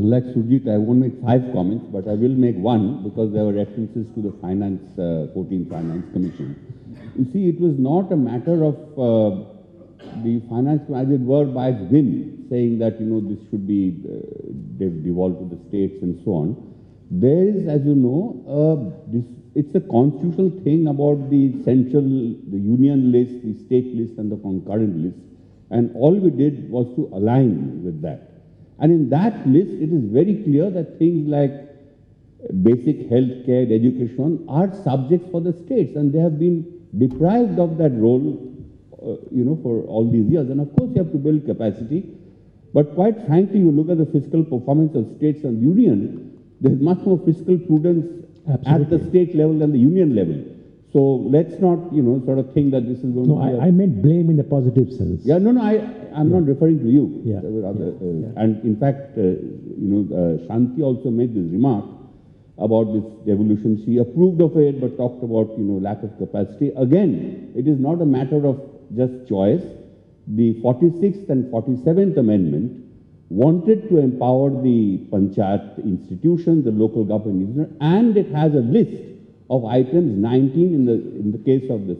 Unlike Surjit, I won't make 5 comments, but I will make one because there were references to the 14th Finance Commission. You see, it was not a matter of the finance, as it were, by its whim, saying that, this should be devolved to the states and so on. There is, as you know, it's a constitutional thing about the union list, the state list, and the concurrent list. And all we did was to align with that. And in that list, it is very clear that things like basic health care, education are subjects for the states, and they have been deprived of that role, for all these years. And of course, you have to build capacity. But quite frankly, you look at the fiscal performance of states and union, there is much more fiscal prudence at the state level than the union level. So let's not, sort of think that this is going to be I meant blame in a positive sense. Yeah, no, I'm not referring to you. Yeah. And in fact, Shanthi also made this remark about this devolution. She approved of it, but talked about, lack of capacity. Again, it is not a matter of just choice. The 46th and 47th Amendment wanted to empower the panchayat institutions, the local government institutions, and it has a list of items, 19 in the case of the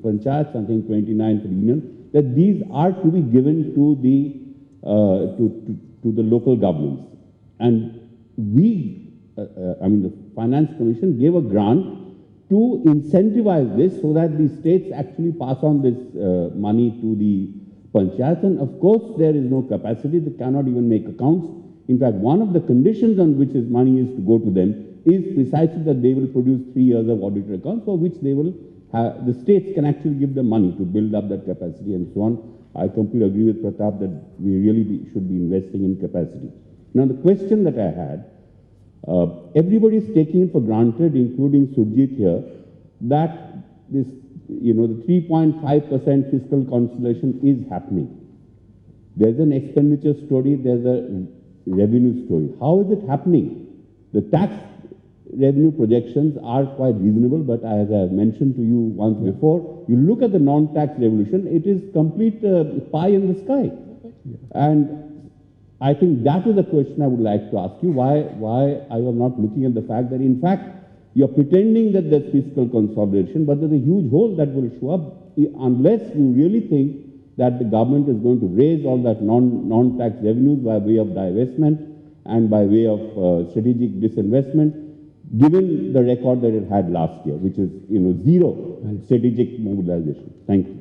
panchayat, something 29 for the union, that these are to be given to the local governments. And the Finance Commission gave a grant to incentivize this so that the states actually pass on this money to the panchayats. And of course, there is no capacity. They cannot even make accounts. In fact, one of the conditions on which this money is to go to them is precisely that they will produce 3 years of audited accounts, for which they will have, the states can actually give them money to build up that capacity and so on. I completely agree with Pratap that we really should be investing in capacity. Now, the question that I had, everybody is taking it for granted, including Surjit here, that this, the 3.5% fiscal consolidation is happening. There's an expenditure story, there's a revenue story. How is it happening? The tax revenue projections are quite reasonable, but as I have mentioned to you once before, you look at the non-tax revolution, it is complete pie in the sky. And I think that is the question I would like to ask you. Why are you not looking at the fact that, in fact, you're pretending that there's fiscal consolidation, but there's a huge hole that will show up unless you really think that the government is going to raise all that non-tax revenues by way of divestment and by way of strategic disinvestment, given the record that it had last year, which is, zero strategic mobilization. Thank you.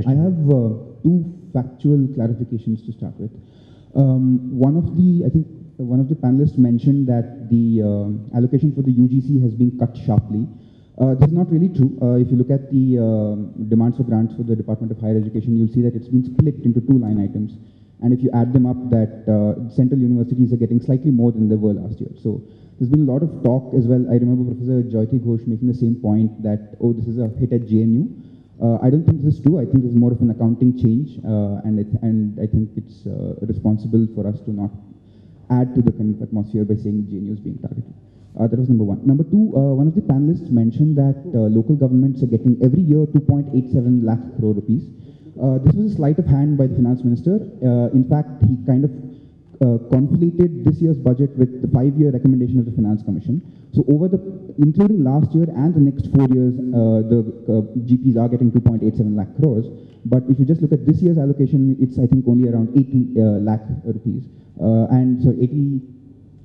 I have 2 factual clarifications to start with. One of the panelists mentioned that the allocation for the UGC has been cut sharply. This is not really true. If you look at the demands for grants for the Department of Higher Education, you'll see that it's been split into 2 line items. And if you add them up, that central universities are getting slightly more than they were last year. So there's been a lot of talk as well. I remember Professor Jyoti Ghosh making the same point that, this is a hit at JNU. I don't think this is true. I think this is more of an accounting change, and I think it's responsible for us to not add to the kind of atmosphere by saying JNU is being targeted. That was number 1. Number 2, one of the panelists mentioned that local governments are getting every year 2.87 lakh crore rupees. This was a sleight of hand by the finance minister. In fact, he kind of conflated this year's budget with the 5-year recommendation of the Finance Commission. So including last year and the next 4 years, the GPs are getting 2.87 lakh crores. But if you just look at this year's allocation, it's I think only around 80 lakh rupees.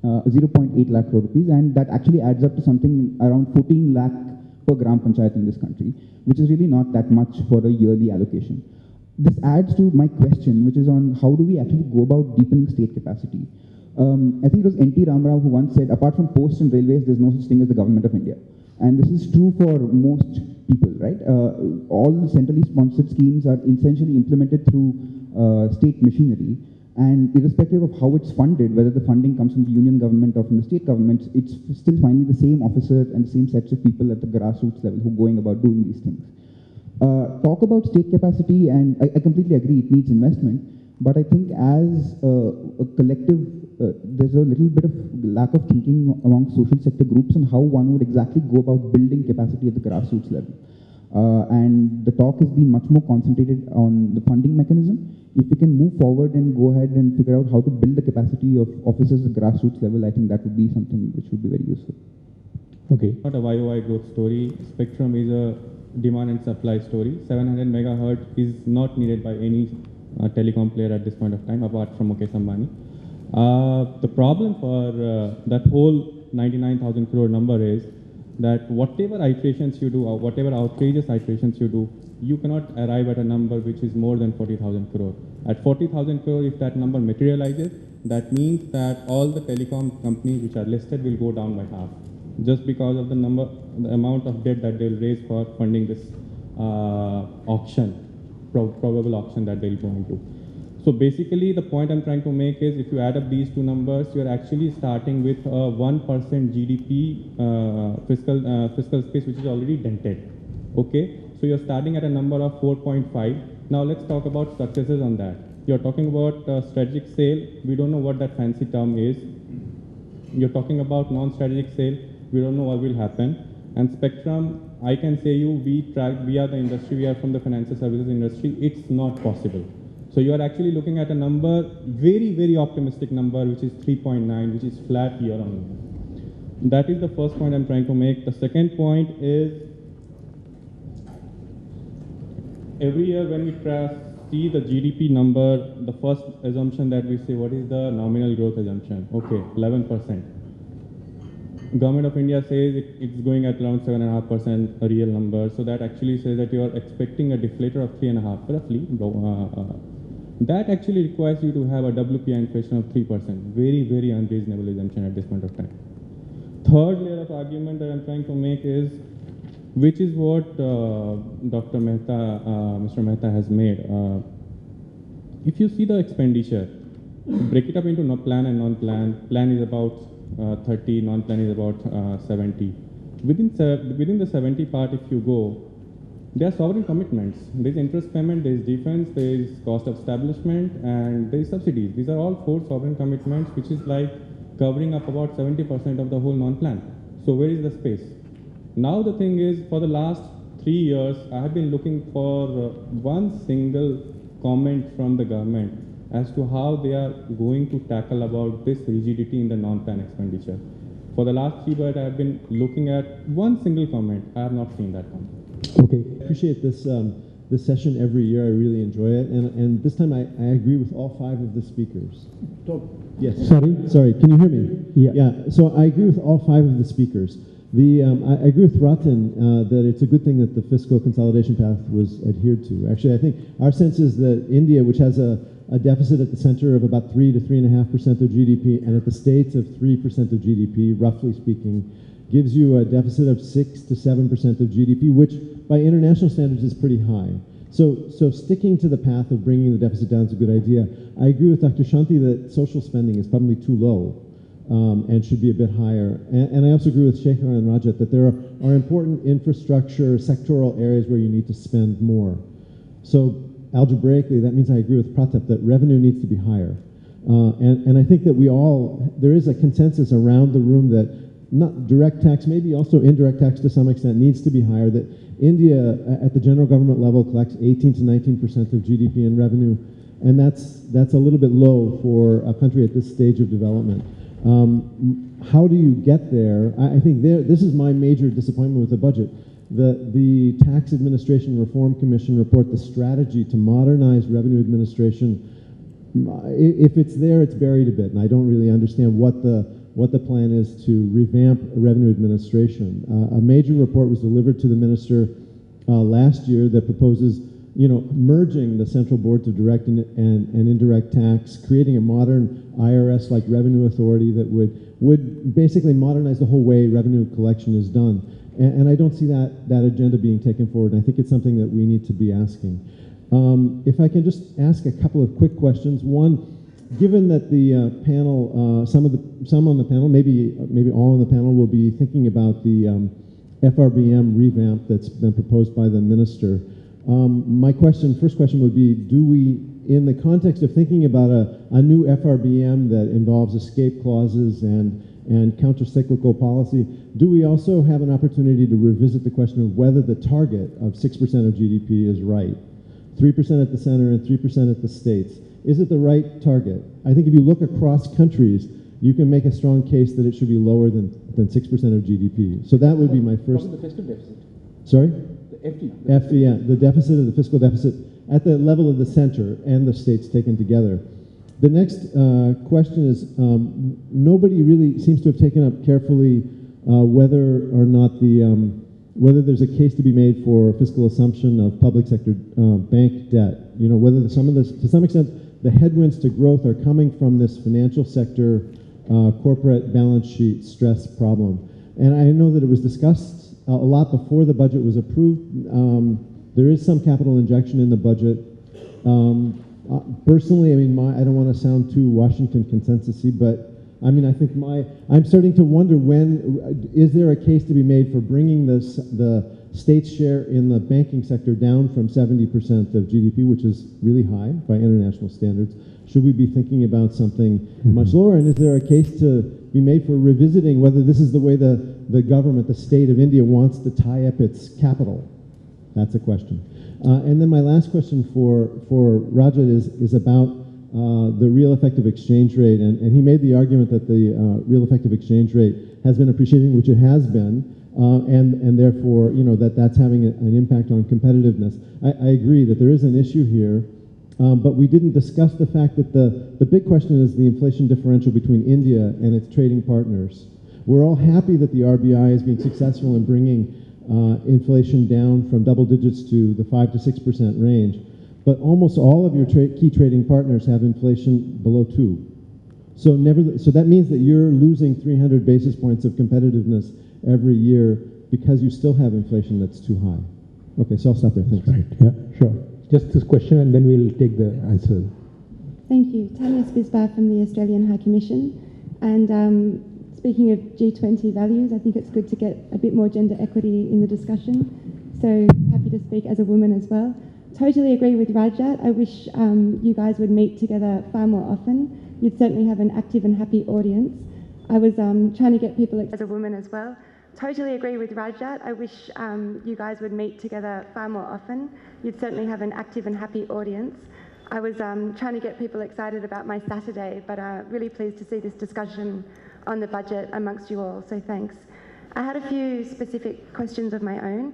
0.8 lakh crore rupees, and that actually adds up to something around 14 lakh per gram panchayat in this country, which is really not that much for a yearly allocation. This adds to my question, which is on how do we actually go about deepening state capacity. I think it was N.T. Ramarao who once said, apart from posts and railways, there's no such thing as the government of India. And this is true for most people, right? All the centrally sponsored schemes are essentially implemented through state machinery. And irrespective of how it's funded, whether the funding comes from the union government or from the state governments, it's still finally the same officer and the same sets of people at the grassroots level who are going about doing these things. Talk about state capacity, and I completely agree, it needs investment. But I think as a collective, there's a little bit of lack of thinking among social sector groups on how one would exactly go about building capacity at the grassroots level. And the talk has been much more concentrated on the funding mechanism. if we can move forward and go ahead and figure out how to build the capacity of officers at grassroots level, I think that would be something which would be very useful. Okay. Not a YOY growth story. Spectrum is a demand and supply story. 700 megahertz is not needed by any telecom player at this point of time, apart from Mukesh Ambani. The problem for that whole 99,000 crore number is that whatever iterations you do, or whatever outrageous iterations you do, you cannot arrive at a number which is more than 40,000 crore. At 40,000 crore, if that number materializes, that means that all the telecom companies which are listed will go down by half, just because of the amount of debt that they'll raise for funding this auction, probable auction that they'll go into. So basically, the point I'm trying to make is, if you add up these two numbers, you're actually starting with a 1% GDP fiscal space, which is already dented. Okay, so you're starting at a number of 4.5. Now let's talk about successes on that. You're talking about strategic sale. We don't know what that fancy term is. You're talking about non-strategic sale. We don't know what will happen. And spectrum, I can say we are the industry, we are from the financial services industry. It's not possible. So you are actually looking at a number, very, very optimistic number, which is 3.9, which is flat year on year. That is the first point I'm trying to make. The second point is, every year when we see the GDP number, the first assumption that we say, what is the nominal growth assumption? Okay, 11%. Government of India says it's going at around 7.5%, a real number. So that actually says that you are expecting a deflator of 3.5%, roughly. That actually requires you to have a WPI inflation of 3%. Very, very unreasonable assumption at this point of time. Third layer of argument that I'm trying to make is, which is what Dr. Mehta, Mr. Mehta has made. If you see the expenditure, break it up into plan and non-plan. Plan is about 30, non-plan is about 70. Within the 70 part, if you go, there are sovereign commitments. There is interest payment, there is defense, there is cost of establishment, and there is subsidies. These are all 4 sovereign commitments, which is like covering up about 70% of the whole non-plan. So where is the space? Now the thing is, for the last 3 years, I have been looking for one single comment from the government as to how they are going to tackle about this rigidity in the non-plan expenditure. For the last 3 years, I have been looking at one single comment. I have not seen that one. Okay, I appreciate this this session every year. I really enjoy it, and this time I agree with all 5 of the speakers. Yes. Sorry. Can you hear me? Yeah. Yeah. So I agree with all 5 of the speakers. I agree with Rathin that it's a good thing that the fiscal consolidation path was adhered to. Actually, I think our sense is that India, which has a deficit at the center of about 3 to 3.5% of GDP, and at the states of 3% of GDP, roughly speaking, gives you a deficit of 6 to 7% of GDP, which by international standards is pretty high. So sticking to the path of bringing the deficit down is a good idea. I agree with Dr. Shanthi that social spending is probably too low and should be a bit higher. And I also agree with Shekhar and Rajat that there are important infrastructure, sectoral areas where you need to spend more. So algebraically, that means I agree with Pratap that revenue needs to be higher. And I think that there is a consensus around the room that not direct tax, maybe also indirect tax to some extent, needs to be higher, that India at the general government level collects 18 to 19% of GDP in revenue, and that's a little bit low for a country at this stage of development. How do you get there? I think this is my major disappointment with the budget. The Tax Administration Reform Commission report, the strategy to modernize revenue administration, if it's there, it's buried a bit, and I don't really understand what the plan is to revamp revenue administration. A major report was delivered to the minister last year that proposes, merging the central boards of direct and indirect tax, creating a modern IRS-like revenue authority that would basically modernize the whole way revenue collection is done. And I don't see that agenda being taken forward, and I think it's something that we need to be asking. If I can just ask a couple of quick questions. One, given that the panel, some on the panel, maybe all on the panel, will be thinking about the FRBM revamp that's been proposed by the minister. My first question would be, do we, in the context of thinking about a new FRBM that involves escape clauses and counter-cyclical policy, do we also have an opportunity to revisit the question of whether the target of 6% of GDP is right 3% at the center and 3% at the states. Is it the right target? I think if you look across countries, you can make a strong case that it should be lower than 6% of GDP. So that would be my first. The fiscal deficit. Sorry? The FD. FD, yeah, the deficit of the fiscal deficit at the level of the center and the states taken together. The next question is, nobody really seems to have taken up carefully whether or not whether there's a case to be made for fiscal assumption of public sector bank debt. You know, whether to some extent, the headwinds to growth are coming from this financial sector corporate balance sheet stress problem. And I know that it was discussed a lot before the budget was approved. There is some capital injection in the budget. Personally, I mean, I don't want to sound too Washington consensus-y, but I mean, I think I'm starting to wonder is there a case to be made for bringing the state's share in the banking sector down from 70% of GDP, which is really high by international standards. Should we be thinking about something much lower? And is there a case to be made for revisiting whether this is the way the government, the state of India, wants to tie up its capital? That's a question. And then my last question for Rajat is about the real effective exchange rate, and he made the argument that the real effective exchange rate has been appreciating, which it has been, and therefore, you know, that's having an impact on competitiveness. I agree that there is an issue here, but we didn't discuss the fact that the big question is the inflation differential between India and its trading partners. We're all happy that the RBI is being successful in bringing inflation down from double digits to the 5 to 6% range. But almost all of your key trading partners have inflation below 2. So that means that you're losing 300 basis points of competitiveness every year because you still have inflation that's too high. Okay, so I'll stop there. Thanks. Right, yeah, sure. Just this question and then we'll take the answer. Thank you. Tanya Spisbar from the Australian High Commission. And speaking of G20 values, I think it's good to get a bit more gender equity in the discussion. So happy to speak as a woman as well. Totally agree with Rajat. I wish you guys would meet together far more often. You'd certainly have an active and happy audience. I was trying to get people as a woman as well. Totally agree with Rajat. I wish you guys would meet together far more often. You'd certainly have an active and happy audience. I was trying to get people excited about my Saturday, but really pleased to see this discussion on the budget amongst you all, so thanks. I had a few specific questions of my own.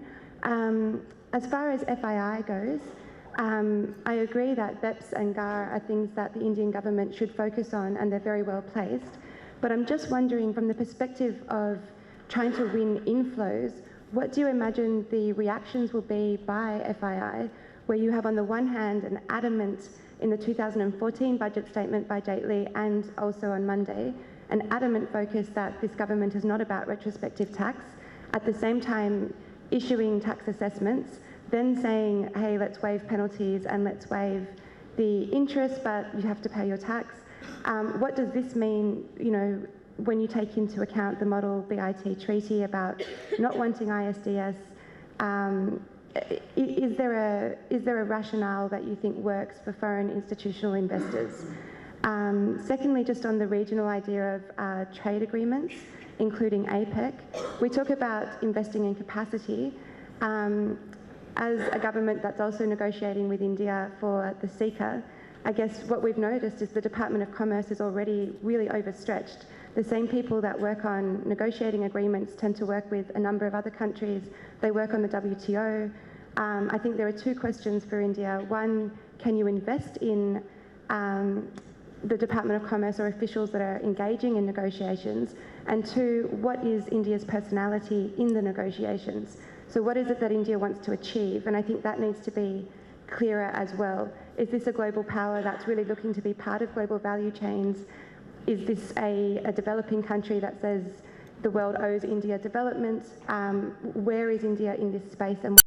As far as FII goes, I agree that BEPS and GAR are things that the Indian government should focus on, and they're very well placed. But I'm just wondering, from the perspective of trying to win inflows, what do you imagine the reactions will be by FII, where you have on the one hand an adamant, in the 2014 budget statement by Jaitley and also on Monday, an adamant focus that this government is not about retrospective tax, at the same time issuing tax assessments, then saying, hey, let's waive penalties and let's waive the interest, but you have to pay your tax. What does this mean, you know, when you take into account the model BIT treaty about not wanting ISDS? Is there a rationale that you think works for foreign institutional investors? Secondly, just on the regional idea of trade agreements, including APEC, we talk about investing in capacity. As a government that's also negotiating with India for the CECA, I guess what we've noticed is the Department of Commerce is already really overstretched. The same people that work on negotiating agreements tend to work with a number of other countries. They work on the WTO. I think there are two questions for India. One, can you invest in the Department of Commerce or officials that are engaging in negotiations? And two, what is India's personality in the negotiations? So what is it that India wants to achieve? And I think that needs to be clearer as well. Is this a global power that's really looking to be part of global value chains? Is this a developing country that says the world owes India development? Where is India in this space? And